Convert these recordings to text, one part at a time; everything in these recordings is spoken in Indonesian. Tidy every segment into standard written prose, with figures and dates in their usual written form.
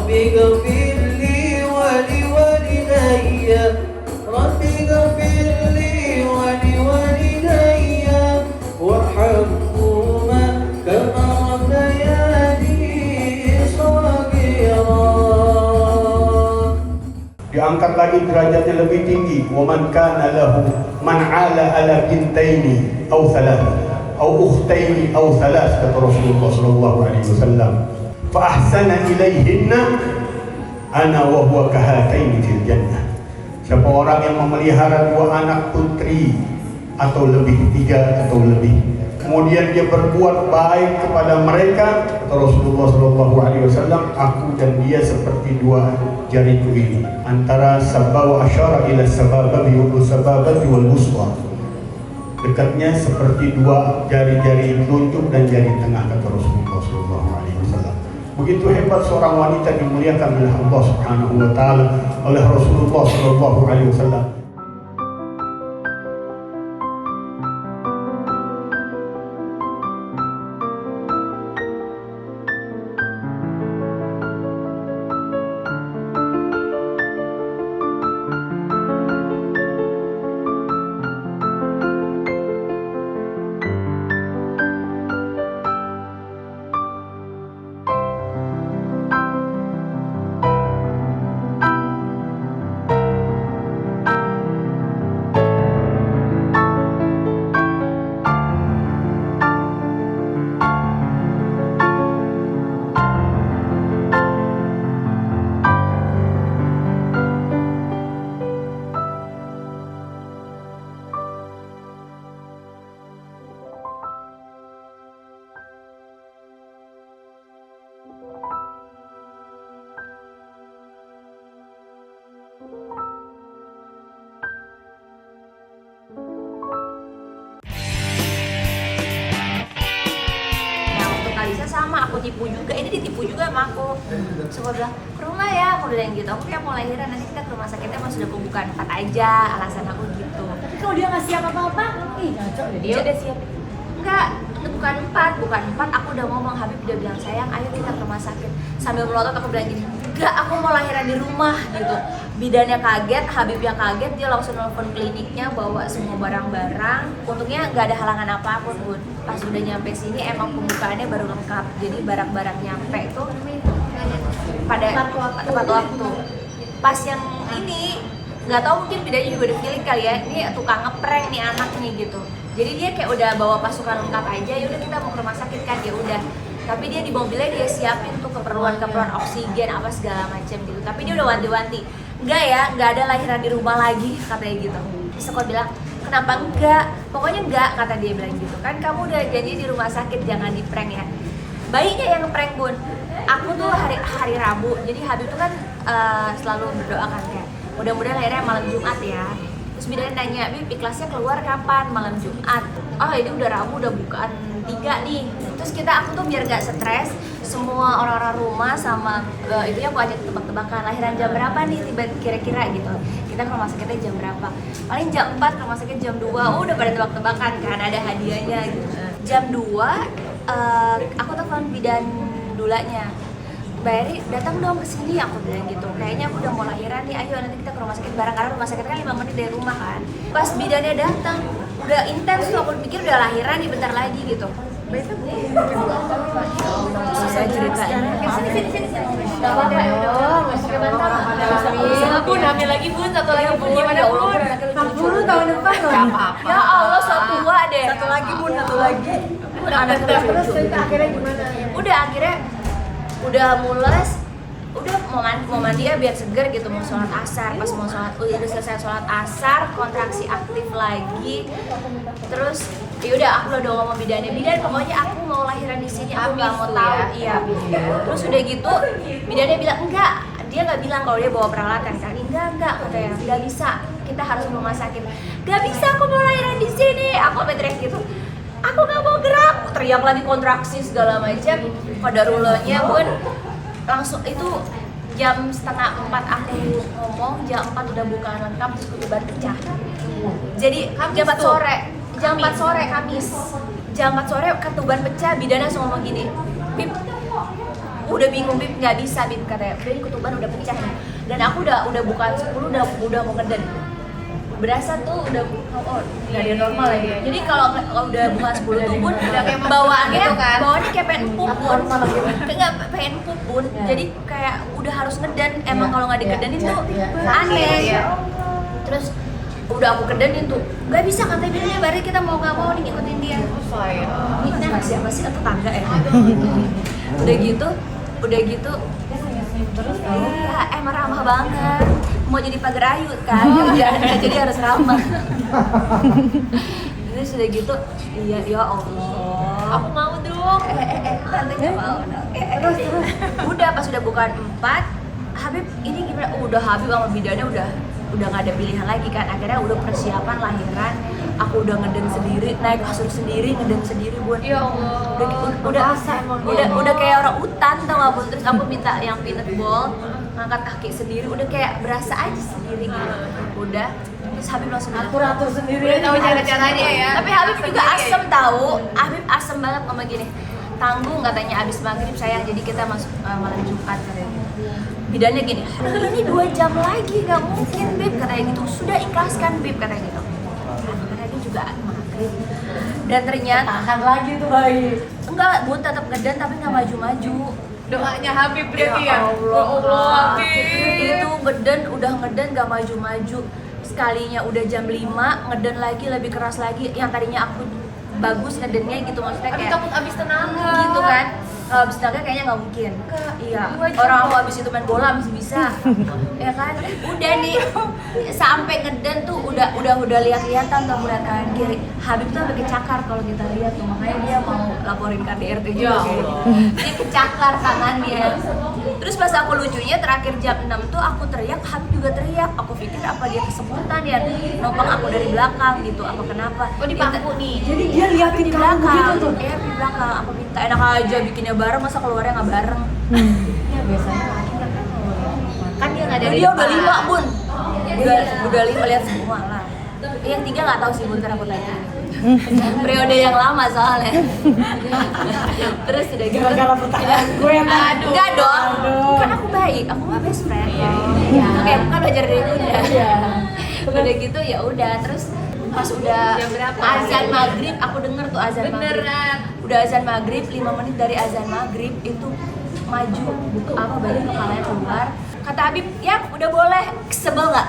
Rabbi ghafirli wali walidayya, Rabbi ghafirli wali walidayya, warhamhuma kama rabbayani shaghira. Diangkat lagi derajatnya lebih tinggi. Wa man kana lahu man ala ala bintaini aw thalath aw ukhtaini aw thalath, kata Rasulullah sallallahu alaihi wasallam, fa ahsana ilaihinna ana wa huwa kahataini fil jannah. Siapa orang yang memelihara dua anak putri atau lebih, tiga atau lebih, kemudian dia berbuat baik kepada mereka, kata Rasulullah sallallahu alaihi wasallam, aku dan dia seperti dua jariku ini, antara sabab asyara ila sabababi wa sababati wal wusta, dekatnya seperti dua jari-jari telunjuk dan jari tengah, kata Rasulullah sallallahu alaihi wasallam. Begitu hebat seorang wanita dimuliakan oleh Allah Subhanahu wa taala, oleh Rasulullah sallallahu alaihi wasallam. Sama aku tipu juga, ini ditipu juga sama aku. So aku bilang ke rumah ya, aku bilang gitu, aku mau lahiran nanti kita ke rumah sakitnya pas sudah pembukaan 4 aja, alasan aku gitu. Tapi kalau dia nggak siap apa-apa, ih ngaco deh. Dia udah siap. Enggak, bukan 4, aku udah ngomong, Habib udah bilang sayang ayo kita ke rumah sakit. Sambil melotot aku bilang gini, enggak, aku mau lahiran di rumah gitu. Bidannya kaget, Habibnya kaget, dia langsung nelfon kliniknya bawa semua barang-barang. Untungnya nggak ada halangan apapun, Bun. Pas udah nyampe sini emang pembukaannya baru lengkap. Jadi barang-barang nyampe itu pada tepat waktu. Pas yang ini nggak tahu, mungkin bidanya juga udah feeling kali ya, ini tukang ngeprank nih anak nih gitu. Jadi dia kayak udah bawa pasukan lengkap aja, yaudah kita mau ke rumah sakit kan, ya udah. Tapi dia di mobilnya dia siapin tuh keperluan oksigen apa segala macam gitu. Tapi dia udah wanti-wanti, enggak ya, enggak ada lahiran di rumah lagi katanya gitu. Terus aku bilang, kenapa enggak? Pokoknya enggak, kata dia bilang gitu. Kan kamu udah janji di rumah sakit, jangan di prank ya. Bayinya yang ngeprank, Bun. Aku tuh hari Rabu, jadi Habib tuh kan selalu berdoakan kayak mudah-mudahan lahirnya malam Jumat ya. Terus bidannya nanya, Bib, ikhlasnya keluar kapan? Malam Jumat. Oh ini udah Rabu, udah bukaan 3 nih. Terus aku tuh biar gak stres, semua orang-orang rumah sama itu ya aku ajak tebak-tebakan lahiran jam berapa nih tiba kira-kira gitu. Kita ke rumah sakitnya jam berapa? Paling jam 4, ke rumah sakit jam 2. Udah pada tebak-tebakan kan, ada hadiahnya gitu. Jam 2 aku telepon bidan dulanya. Mbak Eri, datang dong ke sini, aku bilang gitu. Kayaknya aku udah mau lahiran nih, ayo nanti kita ke rumah sakit bareng, karena rumah sakit kan 5 menit dari rumah kan. Pas bidannya datang, udah intens tuh, aku pikir udah lahiran nih bentar lagi gitu. Susah ceritanya. Sini. Gak apa-apa ya udah, masih pakai bantal. Bun, hamil lagi Bun, satu lagi Bun, gimana Bun? 40 tahun depan loh. Gak apa-apa. Ya Allah, so tua deh. Satu lagi Bun, satu lagi. Terus cerita akhirnya gimana? Udah akhirnya udah mules, udah mau mandi ya biar seger gitu, mau sholat asar. Pas mau sholat, udah selesai sholat asar, kontraksi aktif lagi. Terus yaudah aku udah ngomong bidannya, bidan pokoknya aku mau lahiran di sini, aku nggak mau tahu. Iya. Terus udah gitu bidannya bilang enggak, dia nggak bilang kalau dia bawa peralatan kan. Enggak katanya, nggak bisa, kita harus ke rumah sakit. Nggak bisa, aku mau lahiran di sini. Aku sampai teriak gitu, aku nggak mau gerak, teriak lagi kontraksi segala macam. Qadarulahnya Bun, langsung itu jam 3:30 aku ngomong, jam 4 udah bukaan lengkap, terus ketuban pecah. Jadi jam 4 sore Kamis, jam 4 sore ketuban pecah. Bidan langsung ngomong gini, Bib, udah bingung Bib, nggak bisa Bib katanya, udah ini ketuban udah pecah nih. Dan aku udah bukan 10 udah mau ngeden. Berasa tuh udah nggak ada normal lagi. Jadi kalau udah bukan 10 tuh Bun, udah kayak bawaannya gitu kan? bawaannya kayak pengen pup Bun. Nggak pengen pup Bun. Jadi kayak udah harus ngeden. Emang kalau nggak dikedenin tuh aneh. Terus udah aku kedenin tuh, nggak bisa katanya dia, berarti kita mau nggak mau nih ngikutin dia. Ini sama siapa sih? Tetangga ya. Udah gitu terus iya emang ramah banget, mau jadi pagar ayu kan, jadi harus ramah. Terus udah gitu, iya ya Allah, Aku mau dong. tante nggak mau. Terus udah pas udah bukan 4, Habib ini gimana? Udah Habib sama bidannya udah nggak ada pilihan lagi kan. Akhirnya udah persiapan lahiran, aku udah ngeden sendiri, naik kasur sendiri, ngeden sendiri Bun. Ya Allah. Udah kayak orang hutan tau gak Bun. Terus aku minta yang peanut ball, ngangkat kaki sendiri, udah kayak berasa aja sendiri gitu. Udah, terus Habib langsung atur sendiri. Udah tahu cara-caranya ya. Tapi Habib juga Sendiri. asem tahu. Habib asem banget ngomong gini. Tanggung katanya abis maghrib sayang, jadi kita masuk malam Jumat katanya. Bidannya gini, ini 2 jam lagi, nggak mungkin Bib katanya gitu. Sudah ikhlaskan Bib katanya gitu. Karena dia juga maghrib. Dan ternyata Tahan lagi tuh bayi. enggak, Bun tetap ngeden tapi nggak maju-maju. Doanya Habib berarti ya. Allah, Habib. itu udah ngeden gak maju-maju. Sekalinya udah jam 5, ngeden lagi lebih keras lagi. Yang tadinya aku bagus ngedennya gitu, maksudnya Habis kayak takut abis tenaga. gitu kan. Kalau habis tenaga kayaknya nggak mungkin. Iya, 2 jam. orang aku habis itu main bola masih bisa. Ya kan? Udah nih sampai ngeden tuh udah lihat-lihatan tuh melihat kanan kiri. Habib tuh sampai kecakar kalau kita lihat tuh, makanya dia mau laporin KDRT juga kayaknya. Dia kecakar tangannya. Terus pas aku lucunya terakhir jam 6 tuh aku teriak, Habib juga teriak. Aku pikir apa dia kesemutan ya, nopang aku dari belakang gitu, apa kenapa? Oh di pangku nih. Jadi dia liatin Di kamu belakang, gitu tuh. iya di belakang. Aku minta enak aja bikinnya bareng, masa keluarnya nggak bareng? Ya biasanya Kan dia nggak dari Dia udah depan. 5 Bun, udah 5 lihat semua lah. Yang 3 nggak tahu sih Bun, ntar aku tanya. Periode yang lama soalnya. Terus udah gitu. gara-gara pertanyaan gue yang Aduh. Enggak dong, Aduh. kan aku baik, aku mah best friend. Iya. Oke, kan belajar dari Bunda. Iya. Udah gitu ya udah, terus pas udah Jam berapa? azan maghrib, aku denger tuh azan maghrib. Beneran. Udah azan maghrib, 5 menit dari azan maghrib itu maju, apa bayi kepalanya keluar. Kata Habib, yang udah boleh, sebel nggak?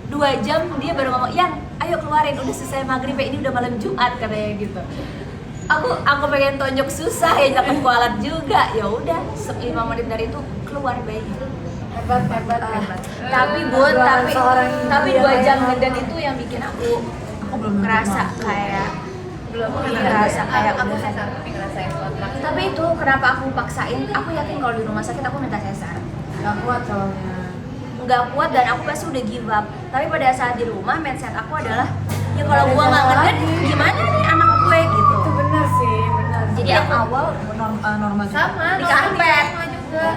2 jam dia baru ngomong, yang ayo keluarin, udah selesai maghrib ya, ini udah malam Jumat katanya gitu. Aku pengen tonjok susah ya, dapat kualat juga. Ya udah, 5 menit dari itu keluar bayi. hebat. Tapi Bun, tapi ibu 2 jam yang ngeden itu yang bikin aku belum ngerasa pernah. kayak Belum ngerasa kayak aku udah sesar tapi ngerasain kontrak. tapi itu kenapa aku paksain, aku yakin kalau di rumah sakit aku minta sesar. Gak kuat soalnya. Nggak kuat dan aku pasti udah give up. Tapi pada saat di rumah mindset aku adalah ya kalau gua nggak ngeden gimana nih anak gue gitu. Itu benar sih, benar. Jadi yang awal normal Sama, Di karpet. sama juga.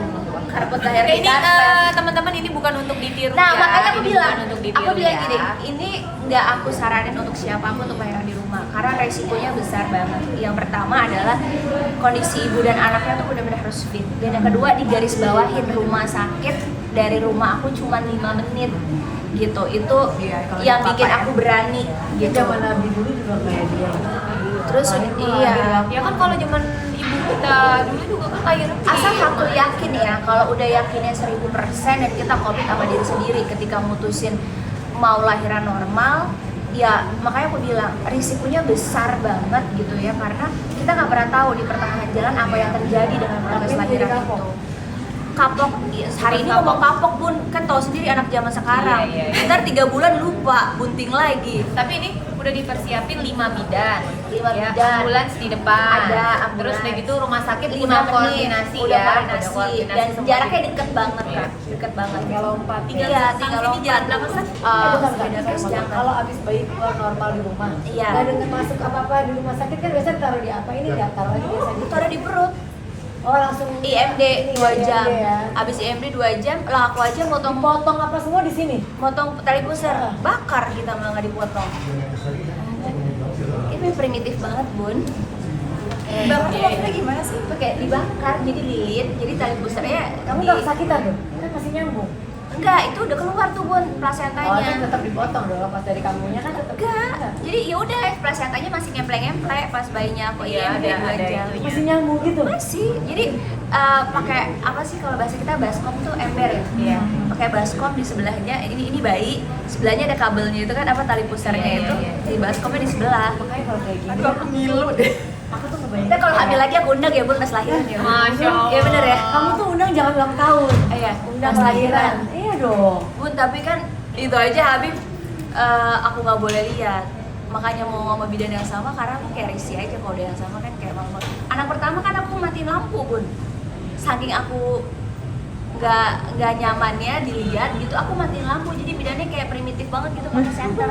karpet lahir Oke, di ini karpet. teman-teman ini bukan untuk ditiru Nah ya. makanya aku Ini bilang, bukan untuk ditiru gini, ya. ini nggak aku saranin untuk siapapun untuk lahiran di rumah karena resikonya besar banget. Yang pertama adalah kondisi ibu dan anaknya tuh benar-benar harus fit. Dan yang kedua di garis bawahin rumah sakit dari rumah aku cuma 5 menit gitu. Itu Iya, kalau yang ada bikin apa-apa aku berani gitu. Zaman Nabi dulu juga kayak dia. Terus iya. Ya kan kalau zaman ibu kita dulu juga kan lahiran Asal aku yakin ya, kalau udah yakinnya 1000% dan kita komit sama diri sendiri ketika mutusin mau lahiran normal, ya makanya aku bilang risikonya besar banget gitu ya, karena kita nggak pernah tahu di pertengahan jalan apa yang terjadi dengan proses Tapi lahiran jadi itu. Kapok, ya, hari ini ngomong kapok Bun, kan tahu sendiri anak zaman sekarang. Iya, iya. Ntar 3 bulan lupa, bunting lagi. Tapi ini udah dipersiapin 5 bidan. 5 Ya, bidan. ambulans di depan. Ada ambulans. Terus udah gitu rumah sakit 5 udah menit, koordinasi udah ya. koordinasi, Udah koordinasi dan semua. jaraknya deket banget kan, deket banget. Tinggal lompat. Iya, tinggal ini jalan berapa sih? sepeda terus jangan. Kalau abis bayi keluar normal di rumah, Iya. nggak dengan masuk apa-apa di rumah sakit kan biasanya taruh di apa, ini nggak taruh aja biasanya. Itu ada di perut. Oh langsung IMD ini 2 jam. IMD ya. Abis IMD 2 jam, lah aku aja Potong apa semua di sini? motong tali pusar, bakar kita malah nggak dipotong. Ini primitif banget Bun. Bakar tuh maksudnya gimana sih? Pakai dibakar jadi lilin, jadi tali pusarnya Kamu nggak kesakitan tuh? Kan masih nyambung. Enggak, itu udah keluar tuh Bun Oh, plasentanya. kan tetap dipotong dong pas dari kamunya kan tetap. Enggak. Jadi ya udah plasentanya masih ngemplek-ngemplek pas bayinya aku Iya, IMD 2 ada jam. itunya. Masih nyambung gitu. Masih. Jadi pakai apa sih kalau bahasa kita baskom tuh ember ya? Iya. Pakai baskom di sebelahnya ini bayi, sebelahnya ada kabelnya itu kan apa tali pusarnya Iya, itu. iya, iya. Di baskomnya di sebelah. Makanya kalau kayak gini. Aduh aku ngilu deh. Aku tuh kebayang. Kita kalau hamil lagi aku undang ya Bun pas lahiran ya. Masya Allah. Iya bener ya? Kamu tuh undang jangan ulang tahun. Iya, Undang pas lahiran. Iya dong. Bun, tapi kan itu aja Habib aku nggak boleh lihat. Makanya mau sama bidan yang sama karena aku kayak risih aja kalau udah yang sama kan kayak mama. Anak pertama kan aku matiin lampu Bun. Saking aku nggak nyamannya dilihat gitu, aku matiin lampu. Jadi bidannya kayak primitif banget gitu pakai senter.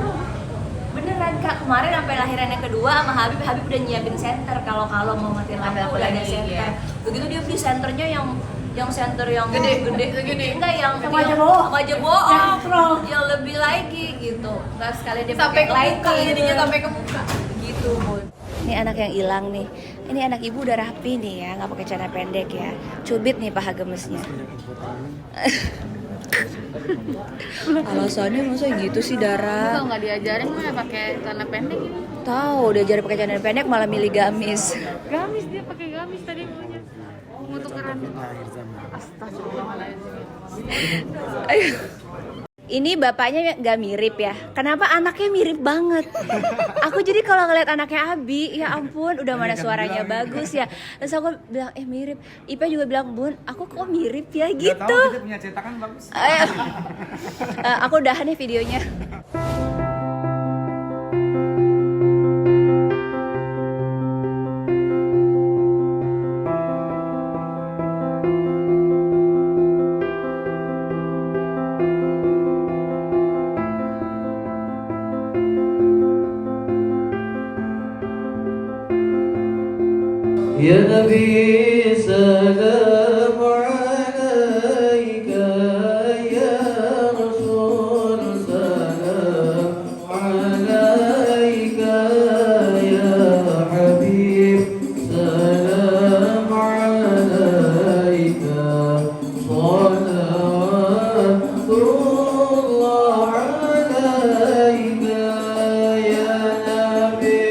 Beneran Kak, kemarin sampai lahiran yang kedua sama Habib udah nyiapin senter kalau mau matiin lampu Ada udah ada lagi, senter. iya. Begitu dia beli senternya yang senter yang Gede. enggak yang Sama aja yang- bohong. sama aja bohong. Yang strong. Yang lebih lagi gitu. Enggak sekali dia Sampai ke pakai muka lighting. jadinya sampai ke muka. Gitu Bun. Ini anak yang hilang nih. Ini anak ibu udah rapi nih ya, nggak pakai celana pendek ya. Cubit nih paha gemesnya. Alasannya masa gitu sih Dara? Kalau nggak diajarin mah ya pakai celana pendek gitu. Tahu diajarin pakai celana pendek malah milih gamis. Gamis dia pakai gamis tadi maunya. Mau tukeran. Astagfirullahaladzim. Ayo. Ini bapaknya nggak mirip ya. Kenapa anaknya mirip banget? Aku jadi kalau ngeliat anaknya Abi, ya ampun, udah mana suaranya bagus ya. Terus aku bilang, mirip. Ipa juga bilang, Bun, aku kok mirip ya Nggak gitu. tahu, kita punya cetakan bagus. Aku udahan nih videonya. يا نبي سلام عليك يا رسول سلام عليك يا حبيب سلام عليك صلوات الله عليك يا نبي.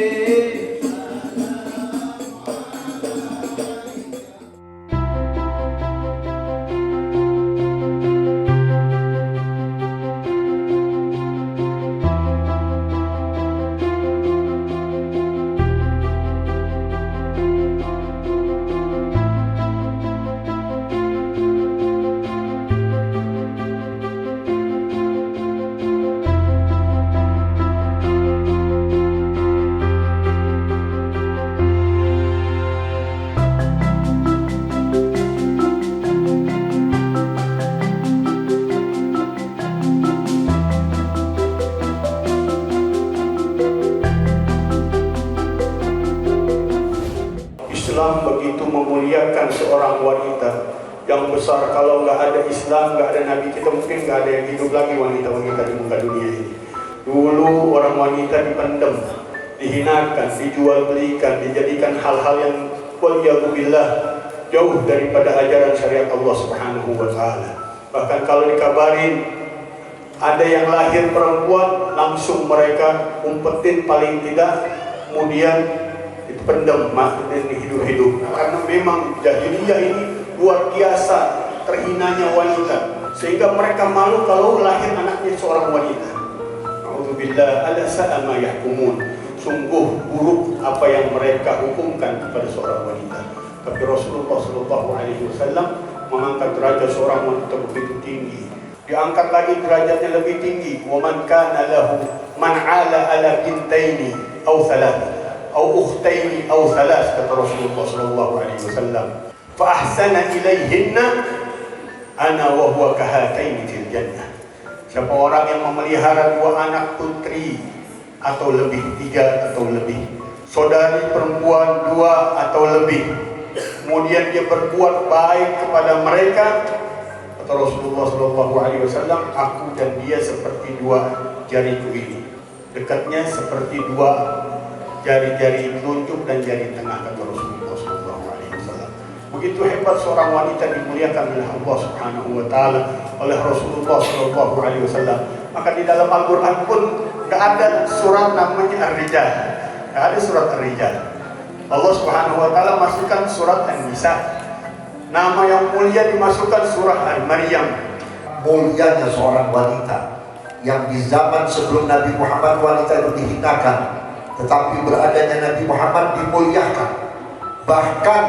Islam begitu memuliakan seorang wanita yang besar. Kalau nggak ada Islam, nggak ada Nabi kita, mungkin nggak ada yang hidup lagi wanita-wanita di muka dunia ini. Dulu orang wanita dipendam, dihinakan, dijual belikan, dijadikan hal-hal yang waliyadzubillah jauh daripada ajaran syariat Allah Subhanahu wa taala. Bahkan kalau dikabarin ada yang lahir perempuan, langsung mereka umpetin paling tidak, kemudian pendem maksudnya hidup-hidup. Karena memang jahiliyah ini luar biasa terhinanya wanita, sehingga mereka malu kalau lahir anaknya seorang wanita. A'udzubillah, ala sa'a ma yahkumun. Sungguh buruk apa yang mereka hukumkan kepada seorang wanita. Tapi Rasulullah SAW mengangkat derajat seorang wanita begitu tinggi. Diangkat lagi derajatnya lebih tinggi. Wa man kana lahu man 'ala ala bintaini aw thalath أو أختين أو ثلاث kata Rasulullah sallallahu alaihi wasallam fa ahsana ilaihinna ana wa huwa kahataini fil jannah. Siapa orang yang memelihara dua anak putri atau lebih, tiga atau lebih, saudari perempuan dua atau lebih, kemudian dia berbuat baik kepada mereka, kata Rasulullah sallallahu alaihi wasallam, aku dan dia seperti dua jariku ini, dekatnya seperti dua jari-jari telunjuk dan jari tengah, kata Rasulullah. Begitu hebat seorang wanita dimuliakan oleh Allah Subhanahu wa taala, oleh Rasulullah sallallahu alaihi wasallam. Maka di dalam Al-Qur'an pun enggak ada surat namanya Ar-Rijal. Enggak ada surat Ar-Rijal. Allah Subhanahu wa taala masukkan surat An-Nisa. Nama yang mulia dimasukkan surah Al-Maryam. Mulianya seorang wanita yang di zaman sebelum Nabi Muhammad wanita itu dihinakan, tetapi beradanya Nabi Muhammad dimuliakan. Bahkan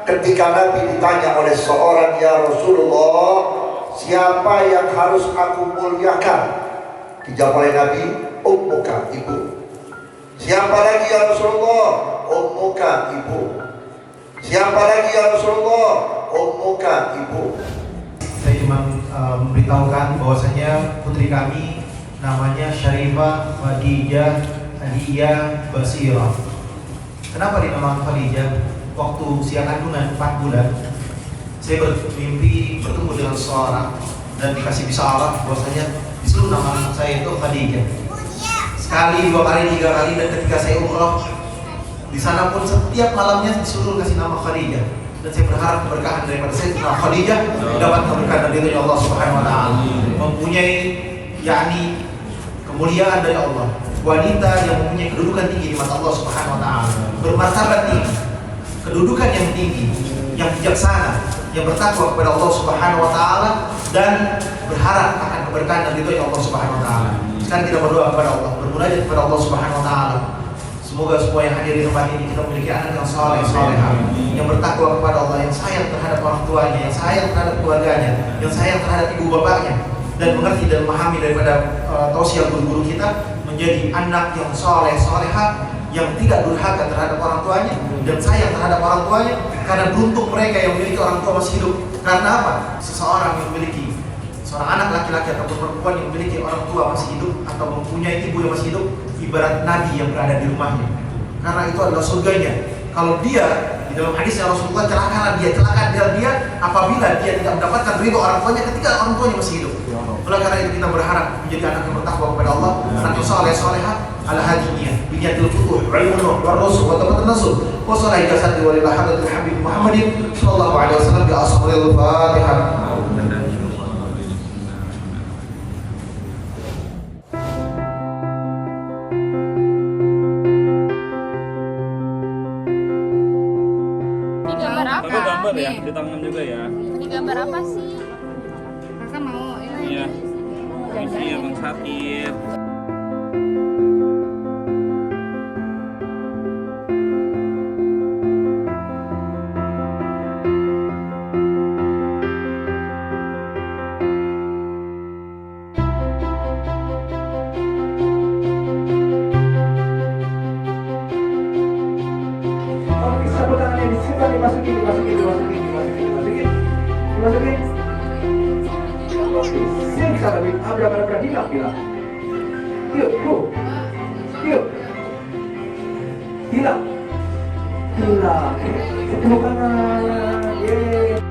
ketika Nabi ditanya oleh seorang, ya Rasulullah, siapa yang harus aku muliakan? Dijawab oleh Nabi, ummuka, ibu. Siapa lagi ya Rasulullah? Ummuka, ibu. Siapa lagi ya Rasulullah? Ummuka, ibu. Saya cuma memberitahukan bahwasanya putri kami namanya Syarifah Khadijah Aliyah Basirah. Kenapa dinamakan Khadijah? Waktu usia kandungan 4 bulan, saya bermimpi bertemu dengan seseorang dan dikasih bisarah bahwasanya disuruh nama anak saya itu Khadijah. Sekali, 2 kali, 3 kali, dan ketika saya umroh di sana pun setiap malamnya disuruh kasih nama Khadijah. Dan saya berharap keberkahan daripada saya nama Khadijah dapat keberkahan dari Allah Subhanahu wa taala. Mempunyai yakni kemuliaan dari Allah. Wanita yang mempunyai kedudukan tinggi di mata Allah Subhanahu wa taala. Bermartabat tinggi. Kedudukan yang tinggi, yang bijaksana, yang bertakwa kepada Allah Subhanahu wa taala dan berharap akan keberkahan dari Allah Subhanahu wa taala. Sekarang kita berdoa kepada Allah, bermunajat kepada Allah Subhanahu wa taala. Semoga semua yang hadir di tempat ini kita memiliki anak yang saleh, salehah, yang bertakwa kepada Allah, yang sayang terhadap orang tuanya, yang sayang terhadap keluarganya, yang sayang terhadap ibu bapaknya, dan mengerti dan memahami daripada tausiah guru-guru kita menjadi anak yang saleh, salehah, yang tidak durhaka terhadap orang tuanya dan sayang terhadap orang tuanya. Karena beruntung mereka yang memiliki orang tua masih hidup. Karena apa? Seseorang yang memiliki seorang anak laki-laki atau perempuan yang memiliki orang tua masih hidup atau mempunyai ibu yang masih hidup, ibarat nabi yang berada di rumahnya. Karena itu adalah surganya. Kalau dia di dalam hadisnya Rasulullah, celakalah dia apabila dia tidak mendapatkan ridho orang tuanya ketika orang tuanya masih hidup. Oleh karena itu kita berharap menjadi anak yang bertakwa kepada Allah, anak yang saleh salehah ala hadiyah binyatil futuh wal ulum wal rusul wa tabat an-nasul wa sallallahu jasadi wa lil hadratil habib Muhammadin sallallahu alaihi wasallam bi asrul Fatihah. Gambar ya, di tangan juga ya. Ini gambar apa sih? Masa mau ini? Iya. Iya, Bang Sakit. Sapu tangannya dimasukin. Sini sana, abrak hilang. Yuk. Hilang. 10 kanan. Yeay.